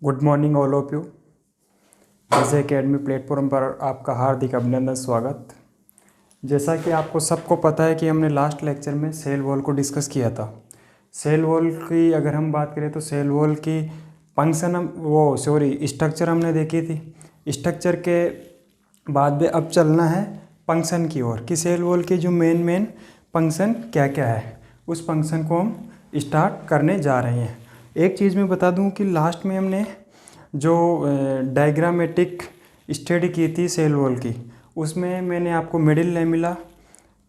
Good morning all of you. Edge Academy platform पर आपका हार्दिक अभिनंदन स्वागत। जैसा कि आपको सबको पता है कि हमने लास्ट लेक्चर में सेल वॉल को डिस्कस किया था। सेल वॉल की अगर हम बात करें तो सेल वॉल की फंक्शन स्ट्रक्चर हमने देखी थी। स्ट्रक्चर के बाद में अब चलना है फंक्शन की ओर कि सेल वॉल के जो मेन फंक्शन क्या क्या है, उस फंक्शन को हम स्टार्ट करने जा रहे हैं। एक चीज़ मैं बता दूं कि लास्ट में हमने जो डायग्रामेटिक स्टडी की थी सेल वॉल की, उसमें मैंने आपको middle lamella,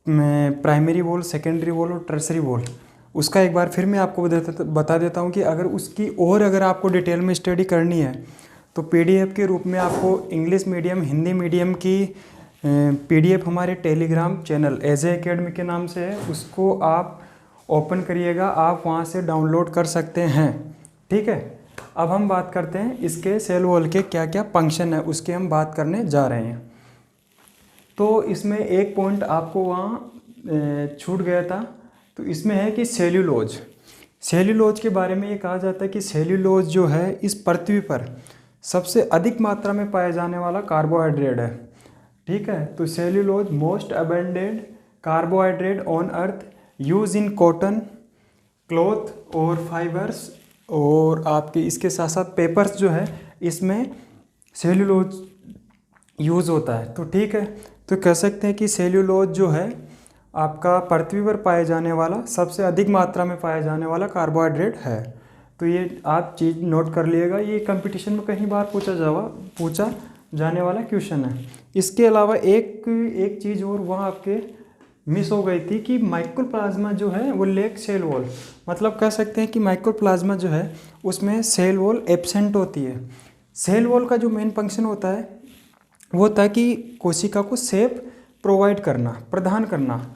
primary wall, secondary wall और टर्सरी वॉल, उसका एक बार फिर मैं आपको बता देता हूं कि अगर उसकी और अगर आपको डिटेल में स्टडी करनी है तो पीडीएफ के रूप में आपको इंग्लिश मीडियम, हिंदी मीडियम की पीडीएफ हमारे टेलीग्राम चैनल एज एकेडमी के नाम से है, उसको आप ओपन करिएगा, आप वहाँ से डाउनलोड कर सकते हैं। ठीक है, अब हम बात करते हैं इसके सेल वॉल के क्या क्या फंक्शन है, उसके हम बात करने जा रहे हैं। तो इसमें एक पॉइंट आपको वहाँ छूट गया था, तो इसमें है कि सेल्यूलोज। सेल्यूलोज के बारे में ये कहा जाता है कि सेल्यूलोज जो है इस पृथ्वी पर सबसे अधिक मात्रा में पाया जाने वाला कार्बोहाइड्रेट है। ठीक है, तो cellulose most abundant carbohydrate on earth, use in cotton, cloth और फाइबर्स, और आपके इसके साथ साथ पेपर्स जो है इसमें सेल्यूलोज यूज़ होता है। तो ठीक है, तो कह सकते हैं कि सेल्यूलोज जो है आपका पृथ्वी पर पाए जाने वाला सबसे अधिक मात्रा में पाया जाने वाला कार्बोहाइड्रेट है। तो ये आप चीज़ नोट कर लिएगा, ये कंपटीशन में कहीं बार पूछा जाने वाला क्वेश्चन है। इसके अलावा एक चीज़ और वहाँ आपके मिस हो गई थी कि माइक्रोप्लाज्मा जो है वो लेक सेल वॉल, मतलब कह सकते हैं कि माइक्रोप्लाज्मा जो है उसमें सेल वॉल एब्सेंट होती है। सेल वॉल का जो मेन फंक्शन होता है वो होता है कि कोशिका को शेप प्रोवाइड करना, प्रदान करना,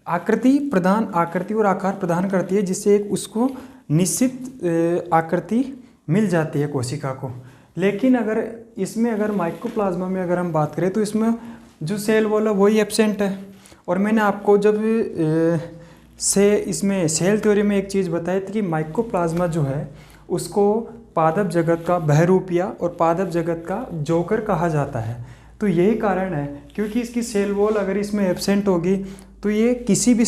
आकृति और आकार प्रदान करती है, जिससे एक उसको निश्चित आकृति मिल जाती है कोशिका को। लेकिन अगर माइक्रोप्लाज्मा में अगर हम बात करें तो इसमें जो सेल वॉल है वही एब्सेंट है। और मैंने आपको जब इसमें सेल थ्योरी में एक चीज़ बताई थी कि माइक्रोप्लाज्मा जो है उसको पादप जगत का बहरूपिया और पादप जगत का जोकर कहा जाता है। तो यही कारण है, क्योंकि इसकी सेल वॉल अगर इसमें एब्सेंट होगी तो ये किसी भी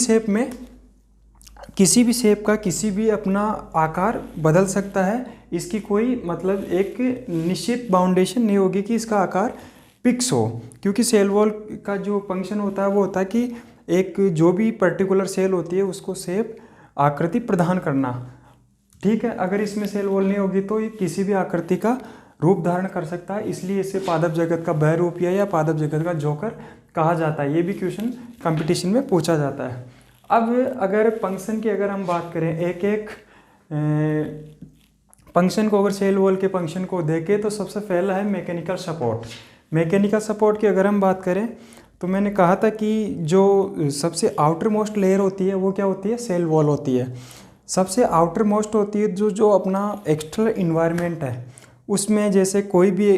शेप का किसी भी अपना आकार बदल सकता है। इसकी कोई मतलब एक निश्चित बाउंडेशन नहीं होगी कि इसका आकार फिक्स हो, क्योंकि सेल वॉल का जो फंक्शन होता है वो होता है कि एक जो भी पर्टिकुलर सेल होती है उसको शेप आकृति प्रदान करना। ठीक है, अगर इसमें सेल वॉल नहीं होगी तो ये किसी भी आकृति का रूप धारण कर सकता है, इसलिए इसे पादप जगत का बहरूपिया या पादप जगत का जोकर कहा जाता है। ये भी क्वेश्चन कंपटीशन में पूछा जाता है। अब अगर फंक्शन की अगर हम बात करें, एक फंक्शन को, अगर सेल वॉल के फंक्शन को देखें तो सबसे पहला है मैकेनिकल सपोर्ट। मैकेनिकल सपोर्ट की अगर हम बात करें तो मैंने कहा था कि जो सबसे आउटर मोस्ट लेयर होती है वो क्या होती है, सेल वॉल होती है। सबसे आउटर मोस्ट होती है जो अपना एक्सटर्नल इन्वायरमेंट है, उसमें जैसे कोई भी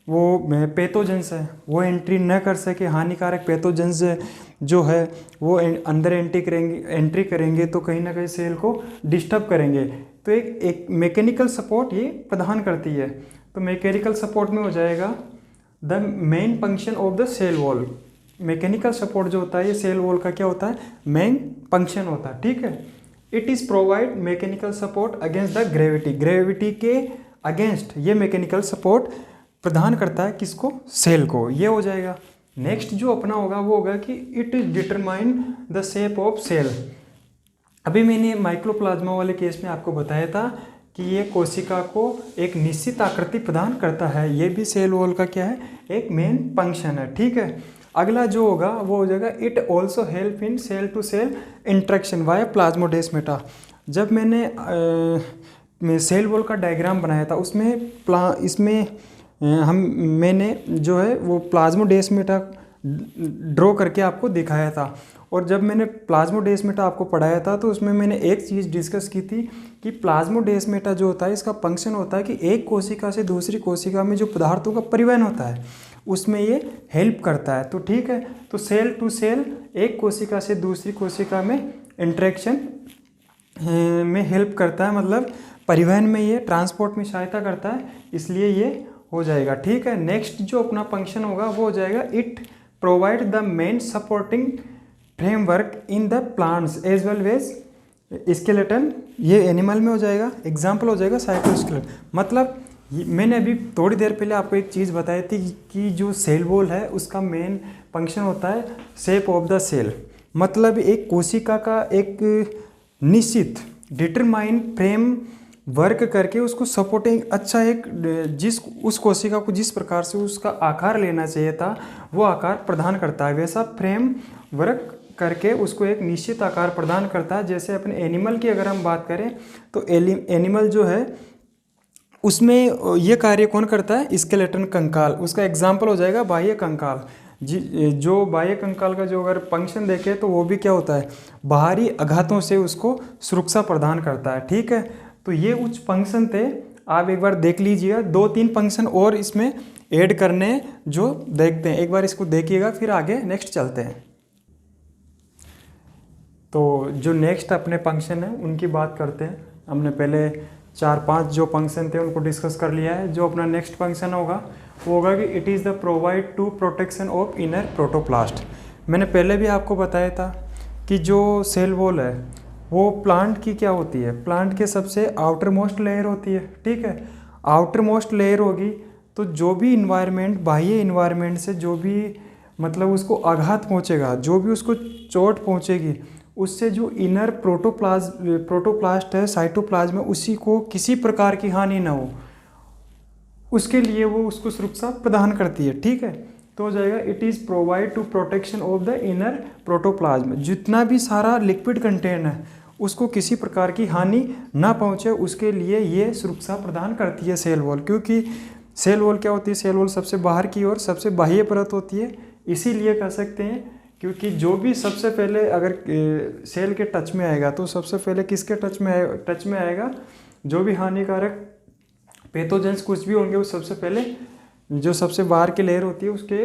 वो पैथोजेंस है वो एंट्री न कर सके, हानिकारक पैथोजेंस जो है वो अंदर एंट्री करेंगे तो कहीं ना कहीं सेल को डिस्टर्ब करेंगे। तो एक मैकेनिकल सपोर्ट ये प्रदान करती है। तो मैकेनिकल सपोर्ट में हो जाएगा the main function of the cell wall. Mechanical support जो होता है ये सेल वॉल का क्या होता है, मेन फंक्शन होता है। ठीक है, it is provide mechanical support against the gravity के अगेंस्ट ये मैकेनिकल सपोर्ट प्रदान करता है किसको, सेल को। ये हो जाएगा। नेक्स्ट जो अपना होगा वो होगा कि it determine the shape of cell. अभी मैंने माइक्रोप्लाज्मा वाले केस में आपको बताया था कि ये कोशिका को एक निश्चित आकृति प्रदान करता है। ये भी सेल वॉल का क्या है, एक मेन फंक्शन है। ठीक है, अगला जो होगा वो हो जाएगा it also help in cell to cell interaction via plasmodesmata. जब मैंने सेल वॉल का डायग्राम बनाया था उसमें मैंने जो है वो प्लाज्मोडेस्माटा ड्रॉ करके आपको दिखाया था। और जब मैंने प्लाज्मोडेस्माटा आपको पढ़ाया था तो उसमें मैंने एक चीज़ डिस्कस की थी कि प्लाज्मोडेस्माटा जो होता है इसका फंक्शन होता है कि एक कोशिका से दूसरी कोशिका में जो पदार्थों का परिवहन होता है उसमें ये हेल्प करता है। तो ठीक है, तो सेल टू सेल एक कोशिका से दूसरी कोशिका में इंटरेक्शन में हेल्प करता है, मतलब परिवहन में, ये ट्रांसपोर्ट में सहायता करता है, इसलिए ये हो जाएगा। ठीक है, नेक्स्ट जो अपना फंक्शन होगा वो हो जाएगा it provide the main supporting framework in the plants as well as skeleton, ये एनिमल में हो जाएगा। एग्जाम्पल हो जाएगा साइटोस्केलेटन। मतलब मैंने अभी थोड़ी देर पहले आपको एक चीज़ बताई थी कि जो सेल वॉल है उसका मेन फंक्शन होता है शेप ऑफ द सेल। मतलब एक कोशिका का एक निश्चित डिटरमाइन फ्रेम वर्क करके उसको सपोर्टिंग अच्छा एक उस कोशिका को जिस प्रकार से उसका आकार लेना चाहिए था वो आकार प्रदान करता है, वैसा फ्रेम वर्क करके उसको एक निश्चित आकार प्रदान करता है। जैसे अपने एनिमल की अगर हम बात करें तो एनिमल जो है उसमें ये कार्य कौन करता है, स्केलेटन कंकाल। उसका एग्जाम्पल हो जाएगा बाह्य कंकाल। जो बाह्य कंकाल का जो अगर फंक्शन देखें तो वो भी क्या होता है, बाहरी आघातों से उसको सुरक्षा प्रदान करता है। ठीक है, तो ये कुछ फंक्शन थे, आप एक बार देख लीजिएगा। 2-3 फंक्शन और इसमें ऐड करने जो देखते हैं, एक बार इसको देखिएगा फिर आगे नेक्स्ट चलते हैं। तो जो नेक्स्ट अपने फंक्शन है उनकी बात करते हैं। हमने पहले 4-5 जो फंक्शन थे उनको डिस्कस कर लिया है। जो अपना नेक्स्ट फंक्शन होगा वो होगा कि it is the provide to protection of inner protoplast. मैंने पहले भी आपको बताया था कि जो सेल वॉल है वो प्लांट की क्या होती है, प्लांट के सबसे आउटर मोस्ट लेयर होती है। ठीक है, आउटर मोस्ट लेयर होगी तो जो भी इन्वायरमेंट, बाह्य इन्वायरमेंट से जो भी मतलब उसको आघात पहुंचेगा, जो भी उसको चोट पहुंचेगी, उससे जो इनर प्रोटोप्लास्ट है, साइटोप्लाज्म में, उसी को किसी प्रकार की हानि ना हो, उसके लिए वो उसको सुरक्षा प्रदान करती है। ठीक है, तो हो जाएगा it is provide to protection of the inner protoplasm. जितना भी सारा लिक्विड कंटेंट है उसको किसी प्रकार की हानि ना पहुंचे, उसके लिए ये सुरक्षा प्रदान करती है सेल वॉल। क्योंकि सेल वॉल क्या होती है, सेल वॉल सबसे बाहर की ओर सबसे बाह्य परत होती है, इसीलिए कह सकते हैं क्योंकि जो भी सबसे पहले अगर सेल के टच में आएगा तो सबसे पहले किसके टच में आएगा, जो भी हानिकारक पैथोजेंस कुछ भी होंगे वो सबसे पहले जो सबसे बाहर की लेयर होती है उसके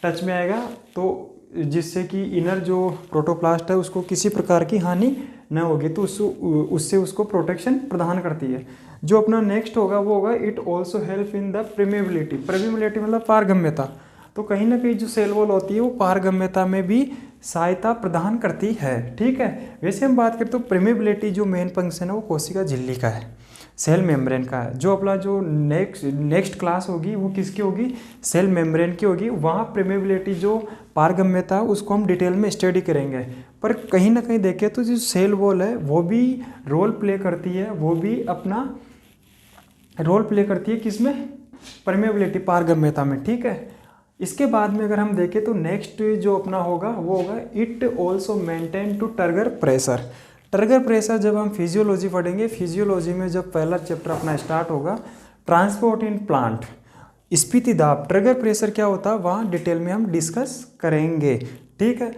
टच में आएगा, तो जिससे कि इनर जो प्रोटोप्लास्ट है उसको किसी प्रकार की हानि न होगी, तो उससे उसको प्रोटेक्शन प्रदान करती है। जो अपना नेक्स्ट होगा वो होगा it also help in the permeability. Permeability मतलब पारगम्यता। तो कहीं ना कहीं जो सेल वॉल होती है वो पारगम्यता में भी सहायता प्रदान करती है। ठीक है, वैसे हम बात करें तो परमेबिलिटी जो मेन फंक्शन है वो कोशिका झिल्ली का है, सेल मेम्ब्रेन का है। जो अपना जो नेक्स्ट क्लास होगी वो किसकी होगी, सेल मेम्ब्रेन की होगी। वहाँ परमेबिलिटी जो पारगम्यता है उसको हम डिटेल में स्टडी करेंगे। पर कहीं ना कहीं देखें तो जो सेल वॉल है वो भी रोल प्ले करती है, वो भी अपना रोल प्ले करती है किसमें, परमेबिलिटी, पारगम्यता में। ठीक है, इसके बाद में अगर हम देखें तो नेक्स्ट जो अपना होगा वो होगा it also maintain to turgor pressure. Turgor pressure जब हम फिजियोलॉजी पढ़ेंगे, फिजियोलॉजी में जब पहला चैप्टर अपना स्टार्ट होगा ट्रांसपोर्ट इन प्लांट, स्फीति दाब, ट्रिगर प्रेशर क्या होता है वहाँ डिटेल में हम डिस्कस करेंगे। ठीक है,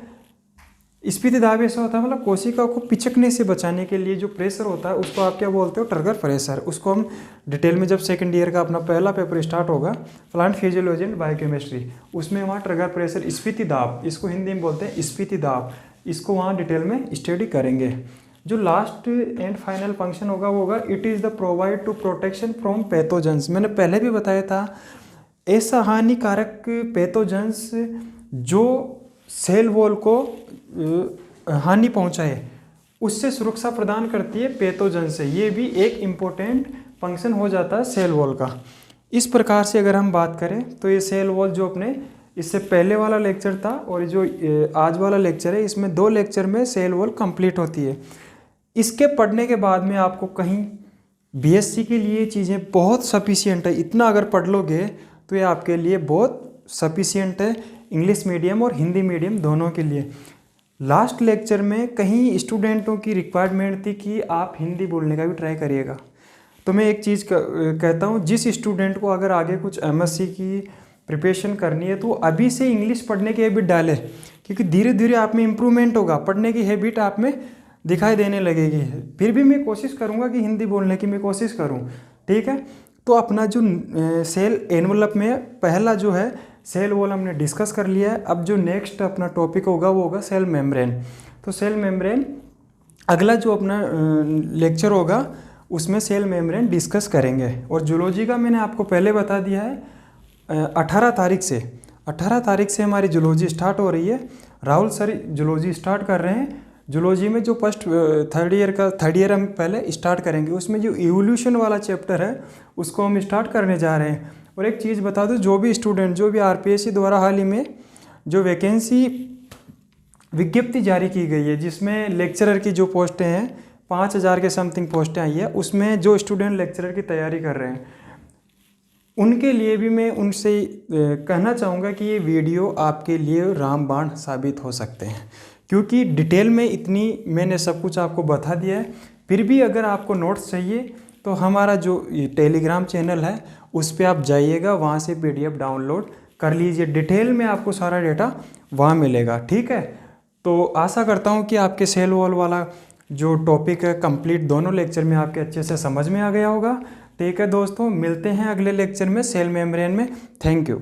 स्फीति दाब ऐसा होता है मतलब कोशिका को पिचकने से बचाने के लिए जो प्रेशर होता है उसको आप क्या बोलते हो, ट्रिगर प्रेशर। उसको हम डिटेल में जब सेकंड ईयर का अपना पहला पेपर स्टार्ट होगा प्लांट फिजियोलॉजी एंड बायोकेमिस्ट्री, उसमें वहाँ ट्रिगर प्रेशर, स्फीति दाब, इसको हिंदी में बोलते हैं स्फीति दाब, इसको वहाँ डिटेल में स्टडी करेंगे। जो लास्ट एंड फाइनल फंक्शन होगा वो होगा it is the provide to protection from pathogens. मैंने पहले भी बताया था ऐसा हानिकारक पैथोजेंस जो सेल वॉल को हानि पहुंचाए उससे सुरक्षा प्रदान करती है पैथोजेंस से। ये भी एक इम्पोर्टेंट फंक्शन हो जाता है सेल वॉल का। इस प्रकार से अगर हम बात करें तो ये सेल वॉल जो अपने इससे पहले वाला लेक्चर था और जो आज वाला लेक्चर है इसमें 2 लेक्चर में सेल वॉल कंप्लीट होती है। इसके पढ़ने के बाद में आपको कहीं बीएससी के लिए चीज़ें बहुत सफिशिएंट है, इतना अगर पढ़ लोगे तो ये आपके लिए बहुत सफिशिएंट है, इंग्लिश मीडियम और हिंदी मीडियम दोनों के लिए। लास्ट लेक्चर में कहीं स्टूडेंटों की रिक्वायरमेंट थी कि आप हिंदी बोलने का भी ट्राई करिएगा। तो मैं एक चीज़ कहता हूँ, जिस स्टूडेंट को अगर आगे कुछ एमएससी की प्रिपरेशन करनी है तो अभी से इंग्लिश पढ़ने की हैबिट डालें, क्योंकि धीरे धीरे आप में इम्प्रूवमेंट होगा, पढ़ने की हैबिट आप में दिखाई देने लगेगी। फिर भी मैं कोशिश करूँगा कि हिंदी बोलने की मैं कोशिश करूँ। ठीक है, तो अपना जो सेल एनवलप में पहला जो है सेल वॉल हमने डिस्कस कर लिया है। अब जो नेक्स्ट अपना टॉपिक होगा वो होगा सेल मेम्ब्रेन। तो सेल मेम्ब्रेन अगला जो अपना लेक्चर होगा उसमें सेल मेम्ब्रेन डिस्कस करेंगे। और जूलॉजी का मैंने आपको पहले बता दिया है 18 तारीख से हमारी जूलॉजी स्टार्ट हो रही है। राहुल सर जूलॉजी स्टार्ट कर रहे हैं। जूलॉजी में जो फर्स्ट थर्ड ईयर हम पहले स्टार्ट करेंगे, उसमें जो इवोल्यूशन वाला चैप्टर है उसको हम स्टार्ट करने जा रहे हैं। और एक चीज़ बता दूं, जो भी स्टूडेंट, जो भी आरपीएससी द्वारा हाल ही में जो वैकेंसी विज्ञप्ति जारी की गई है, जिसमें लेक्चरर की जो पोस्टें हैं 5000 के समथिंग पोस्टें आई है, उसमें जो स्टूडेंट लेक्चरर की तैयारी कर रहे हैं उनके लिए भी मैं उनसे कहना चाहूँगा कि ये वीडियो आपके लिए रामबाण साबित हो सकते हैं, क्योंकि डिटेल में इतनी मैंने सब कुछ आपको बता दिया है। फिर भी अगर आपको नोट्स चाहिए तो हमारा जो टेलीग्राम चैनल है उस पर आप जाइएगा, वहाँ से PDF डाउनलोड कर लीजिए। डिटेल में आपको सारा डेटा वहाँ मिलेगा, ठीक है। तो आशा करता हूँ कि आपके सेल वॉल वाला जो टॉपिक है कंप्लीट दोनों लेक्चर में आपके अच्छे से समझ में आ गया होगा। ठीक है दोस्तों, मिलते हैं अगले लेक्चर में सेल मेम्ब्रेन में। Thank you.